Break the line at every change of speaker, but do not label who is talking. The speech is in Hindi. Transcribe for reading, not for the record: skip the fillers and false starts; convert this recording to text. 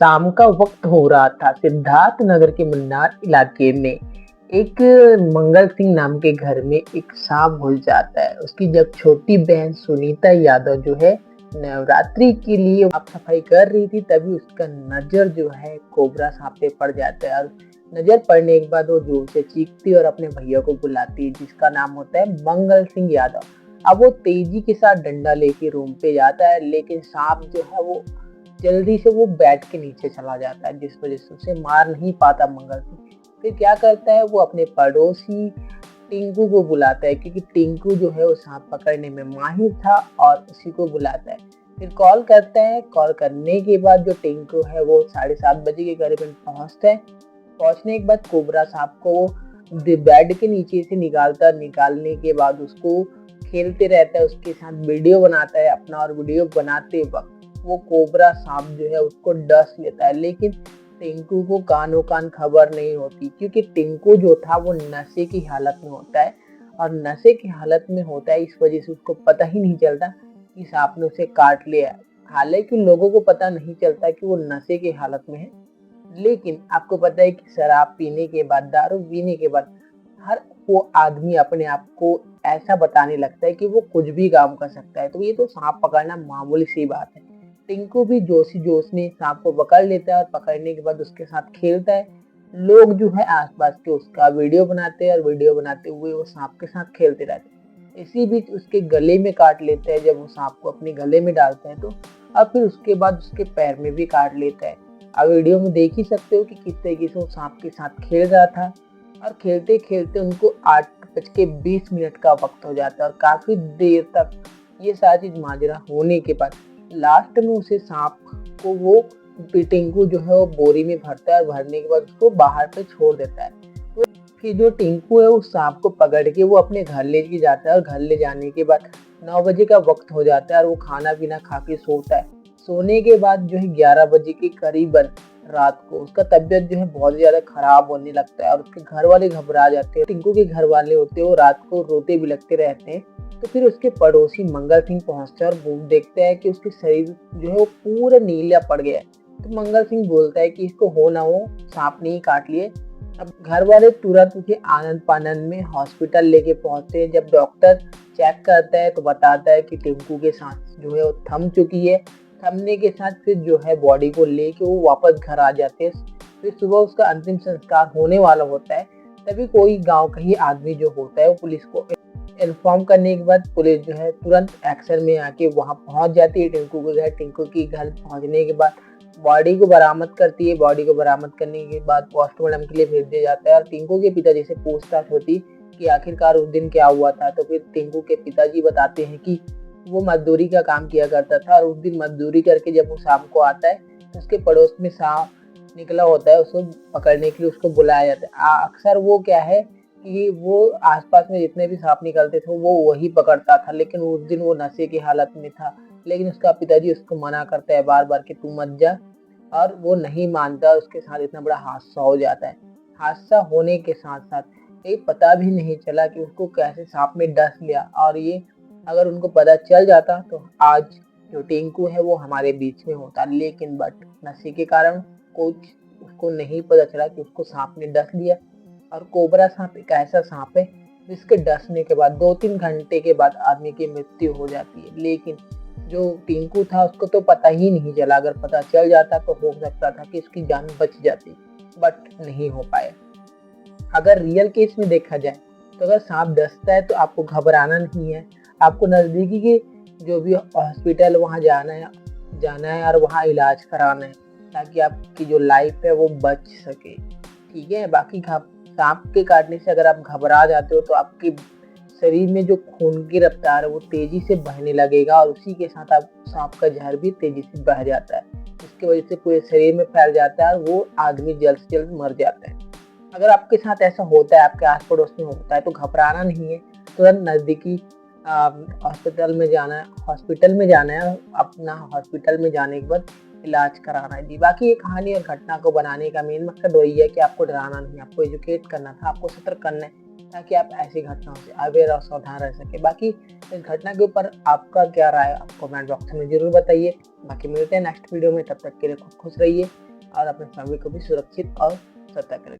शाम का वक्त हो रहा था। सिद्धार्थ नगर के मन्नार इलाके में एक मंगल सिंह नाम के घर में एक सांप घुस जाता है। उसकी जब छोटी बहन सुनीता यादव जो है नवरात्रि के लिए साफ सफाई कर रही थी, तभी उसका नजर जो है कोबरा सांप पे पड़ जाता है। और नजर पड़ने के बाद वो जोर से चीखती है और अपने भैया को बुलाती है, जिसका नाम होता है मंगल सिंह यादव। अब वो तेजी के साथ डंडा लेके रूम पे जाता है, लेकिन सांप जो है वो जल्दी से वो बेड के नीचे चला जाता है, जिस वजह से उसे मार नहीं पाता मंगल सिंह। फिर क्या करता है, वो अपने पड़ोसी टिंकू को बुलाता है, क्योंकि टिंकू जो है वो सांप पकड़ने में माहिर था, और उसी को बुलाता है। फिर कॉल करता है। कॉल करने के बाद जो टिंकू है वो 7:30 बजे के करीबन पहुंचता है। पहुंचने के बाद कोबरा सांप को बेड के नीचे से निकालने के बाद उसको खेलते रहता है, उसके साथ वीडियो बनाता है अपना, और वीडियो बनाते वक्त वो कोबरा सांप जो है उसको डस लेता है। लेकिन टिंकू को कानो कान खबर नहीं होती, क्योंकि टिंकू जो था वो नशे की हालत में होता है, और नशे की हालत में होता है इस वजह से उसको पता ही नहीं चलता कि सांप ने उसे काट लिया। हालांकि लोगों को पता नहीं चलता कि वो नशे की हालत में है, लेकिन आपको पता है कि शराब पीने के बाद, दारू पीने के बाद हर वो आदमी अपने आप को ऐसा बताने लगता है कि वो कुछ भी काम कर सकता है। तो ये तो सांप पकड़ना मामूली सी बात है। टिंकू भी जोशी जोश में सांप को पकड़ लेता है, और पकड़ने के बाद उसके साथ खेलता है। लोग जो है आसपास के उसका वीडियो बनाते हैं, और वीडियो बनाते हुए वो सांप के साथ खेलते रहते हैं। इसी बीच उसके गले में काट लेते हैं, जब वो सांप को अपने गले में डालते हैं तो। और फिर उसके बाद उसके पैर में भी काट लेता है। आप वीडियो में देख ही सकते हो कि किस तरीके से वो सांप के साथ खेल रहा था, और खेलते खेलते उनको 8:20 का वक्त हो जाता है। और काफी देर तक ये सारी चीज माजरा होने के बाद लास्ट में उसे सांप को वो टिंकू जो है वो बोरी में भरता है, और भरने के बाद उसको बाहर पे छोड़ देता है। तो फिर जो टिंकू है उस सांप को पकड़ के वो अपने घर ले के जाता है, और घर ले जाने के बाद 9 बजे का वक्त हो जाता है, और वो खाना पीना खा के सोता है। सोने के बाद जो है 11 बजे के करीबन रात को उसका तबीयत जो है बहुत ज्यादा खराब होने लगता है, और उसके घर वाले घबरा जाते हैं। टिंकू के घर वाले होते हैं वो रात को रोते भी लगते रहते हैं। तो फिर उसके पड़ोसी मंगल सिंह पहुंचता है, और वो देखते हैं कि उसके शरीर जो है वो पूरा नीला पड़ गया है। तो मंगल सिंह बोलता है कि इसको हो ना हो सांप ने ही काट लिए। अब घर वाले तुरंत उसे आनंद फानंद में हॉस्पिटल लेके पहुंचते हैं। जब डॉक्टर चेक करता है तो बताता है कि टिंकू के सांस जो है वो थम चुकी है। थमने के साथ फिर जो है बॉडी को लेके वो वापस घर आ जाते हैं। फिर सुबह उसका अंतिम संस्कार होने वाला होता है। तभी कोई गांव का ही आदमी जो होता है वो पुलिस को इन्फॉर्म करने के बाद पुलिस जो है तुरंत एक्शन में आके वहां पहुंच जाती है टिंकू के घर। टिंकू के घर पहुंचने के बाद बॉडी को बरामद करती है। बॉडी को बरामद करने के बाद पोस्टमार्टम के लिए भेज दिया जाता है, और टिंकू के पिताजी से पूछताछ होती कि आखिरकार उस दिन क्या हुआ था। तो फिर टिंकू के पिताजी बताते हैं कि वो मजदूरी का काम किया करता था, और उस दिन मजदूरी करके जब वो शाम को आता है तो उसके पड़ोस में सांप निकला होता है, उसको पकड़ने के लिए उसको बुलाया जाता है। अक्सर वो क्या है कि वो आसपास में जितने भी सांप निकलते थे वो वही पकड़ता था, लेकिन उस दिन वो नशे की हालत में था। लेकिन उसका पिताजी उसको मना करता है बार बार कि तू मत जा, और वो नहीं मानता। उसके साथ इतना बड़ा हादसा हो जाता है। हादसा होने के साथ साथ ये पता भी नहीं चला कि उसको कैसे सांप में डस लिया, और ये अगर उनको पता चल जाता तो आज जो टिंकू है वो हमारे बीच में होता। लेकिन बट नशे के कारण कुछ उसको नहीं पता चला कि उसको सांप ने डस लिया। और कोबरा सांप एक ऐसा सांप है जिसके डसने के बाद 2-3 घंटे के बाद आदमी की मृत्यु हो जाती है। लेकिन जो टिंकू था उसको तो पता ही नहीं चला। अगर पता चल जाता तो हो सकता था कि उसकी जान बच जाती, बट नहीं हो पाया। अगर रियल केस में देखा जाए तो अगर सांप डसता है तो आपको घबराना नहीं है। आपको नज़दीकी के जो भी हॉस्पिटल वहाँ जाना है और वहाँ इलाज कराना है, ताकि आपकी जो लाइफ है वो बच सके। ठीक है, बाकी सांप के काटने से अगर आप घबरा जाते हो तो आपके शरीर में जो खून की रफ्तार है वो तेजी से बहने लगेगा, और उसी के साथ आप सांप का जहर भी तेजी से बह जाता है। इसकी वजह से पूरे शरीर में फैल जाता है, और वो आदमी जल्द से जल्द मर जाता है। अगर आपके साथ ऐसा होता है, आपके आस पड़ोस में होता है, तो घबराना नहीं है। तुरंत नज़दीकी हॉस्पिटल में जाना है। अपना हॉस्पिटल में जाने के बाद इलाज कराना है जी। बाकी ये कहानी और घटना को बनाने का मेन मकसद वही है कि आपको डराना नहीं, आपको एजुकेट करना था, आपको सतर्क करना है ताकि आप ऐसी घटनाओं से अवेयर और सावधान रह सकें। बाकी इस घटना के ऊपर आपका क्या राय है, आप कमेंट बॉक्स में ज़रूर बताइए। बाकी मिलते हैं नेक्स्ट वीडियो में, तब तक के लिए खुद खुश रहिए और अपनी फैमिली को भी सुरक्षित और सतर्क रखिए।